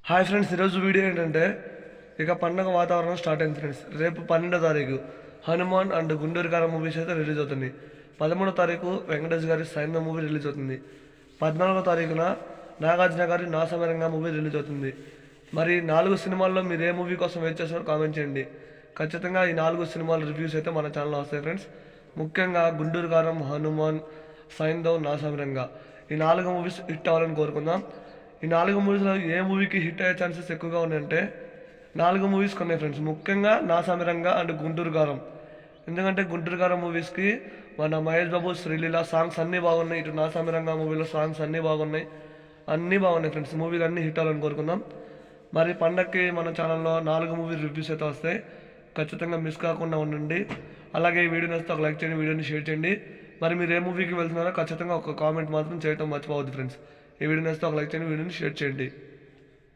Hi friends, ఈరోజు video ఏంటంటే ఇక పండగ వాతావరణం స్టార్ట్ అయింది ఫ్రెండ్స్. రేపు 12వ తారీఖు హనుమాన్ అండ్ గుంటూరు కారం మూవీస్ అయితే రిలీజ్ అవుతుంది. 13వ తారీఖు వెంకటేష్ గారి సైన్యం మూవీ రిలీజ్ అవుతుంది. 14వ తారీఖున నాగార్జున గారి నా సమరంగా మూవీ రిలీజ్ అవుతుంది. మరి 4 సినిమాల్లో మీరు ఏ మూవీ కోసం వెయిట్ చేస్తారో కామెంట్ చేయండి. ఖచ్చితంగా ఈ 4 సినిమాల రివ్యూస్ అయితే మన ఛానల్లో వస్తాయి ఫ్రెండ్స్. ముఖ్యంగా గుంటూరు కారం, హనుమాన్, సైంధవ్, నా సమరంగా ఈ 4 మూవీస్ హిట్ అవ్వాలని కోరుకుందాం. ఈ 4 మూవీస్లో ఏ మూవీకి హిట్ అయ్యే ఛాన్సెస్ ఎక్కువగా ఉన్నాయంటే 4 మూవీస్ ఉన్నాయి ఫ్రెండ్స్. ముఖ్యంగా నా సమరంగా అండ్ గుంటూరు కారం. ఎందుకంటే గుంటూరు కారం మూవీస్కి మన మహేష్ బాబు, శ్రీలీల సాంగ్స్ అన్నీ బాగున్నాయి. ఇటు నా సమరంగా మూవీలో సాంగ్స్ అన్నీ బాగున్నాయి ఫ్రెండ్స్. మూవీలు అన్నీ హిట్ అవ్వాలని కోరుకుందాం. మరి పండగకి మన ఛానల్లో 4 మూవీ రివ్యూస్ అయితే వస్తాయి. ఖచ్చితంగా మిస్ కాకుండా ఉండండి. అలాగే ఈ వీడియో నచ్చితే ఒక లైక్ చేయండి, వీడియోని షేర్ చేయండి. మరి మీరు ఏ మూవీకి వెళ్తున్నారో ఖచ్చితంగా ఒక కామెంట్ మాత్రం చేయడం మర్చిపోవద్దు ఫ్రెండ్స్. ఈ వీడియో నచ్చితే ఒక లైక్ చేయండి, వీడియోని షేర్ చేయండి.